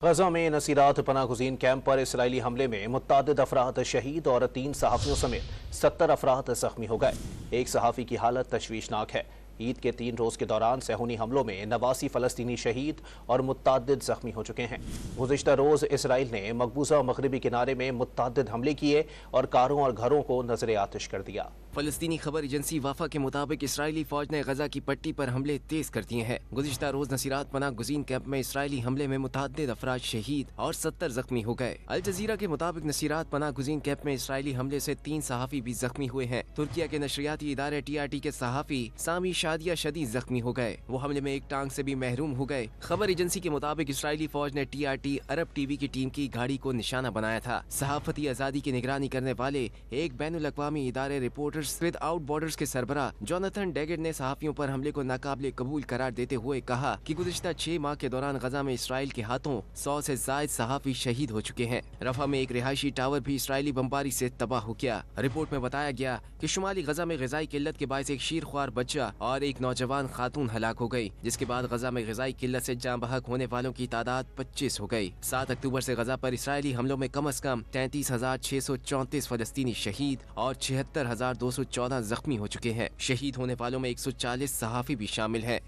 गजा में नसीरात पनाह गुज़ीन कैंप पर इसराइली हमले में मुत्तादिद अफराद शहीद और 3 सहाफ़ियों समेत 70 अफराद जख्मी हो गए। एक सहाफ़ी की हालत तशवीशनाक है। ईद के 3 रोज़ के दौरान सेहूनी हमलों में 89 फ़लस्तीनी शहीद और मुत्तादिद जख्मी हो चुके हैं। गुज़िश्ता रोज़ इसराइल ने मकबूजा मगरबी किनारे में मुत्तादिद हमले किए और कारों और घरों को नजर आतिश कर दिया। फलस्तीनी खबर एजेंसी वाफा के मुताबिक इसराइली फौज ने गजा की पट्टी पर हमले तेज कर दिए हैं। गुज़िश्ता रोज नसीरात पनाह गुज़ीन कैंप में इसराइली हमले में मुतअद्दिद अफराद शहीद और 70 जख्मी हो गए। अल जज़ीरा के मुताबिक नसीरात पनाह गुज़ीन कैंप में इसराइली हमले से 3 सहाफ़ी भी जख्मी हुए हैं। तुर्किया के नशरियाती इदारे TRT के सहाफ़ी सामी शादिया शदीद जख्मी हो गए। वो हमले में एक टांग से भी महरूम हो गए। खबर एजेंसी के मुताबिक इसराइली फौज ने TRT अरब TV की टीम की गाड़ी को निशाना बनाया था। सहाफती आज़ादी की निगरानी करने वाले एक बैनुल अक़वामी इदारे रिपोर्टर्स विदाउट बॉर्डर्स के सरबराह जोनाथन डेगेट ने सहाफियों पर हमले को नाकाबिले कबूल करार देते हुए कहा कि गुज़िश्ता 6 माह के दौरान गजा में इसराइल के हाथों 100 से ज़ायद सहाफी शहीद हो चुके हैं। रफा में एक रिहायशी टावर भी इसराइली बमबारी से तबाह हो गया। रिपोर्ट में बताया गया कि शुमाली गजा में ग़िज़ाई किल्लत के बायस एक शीरख्वार बच्चा और एक नौजवान खातून हलाक हो गई, जिसके बाद गजा में ग़िज़ाई किल्लत से जाँ बहक होने वालों की तादाद 25 हो गई। 7 अक्टूबर से गजा पर इसराइली हमलों में कम अज कम 33,634 फ़लस्तीनी शहीद और 76,214 जख्मी हो चुके हैं। शहीद होने वालों में 140 सहाफ़ी भी शामिल हैं।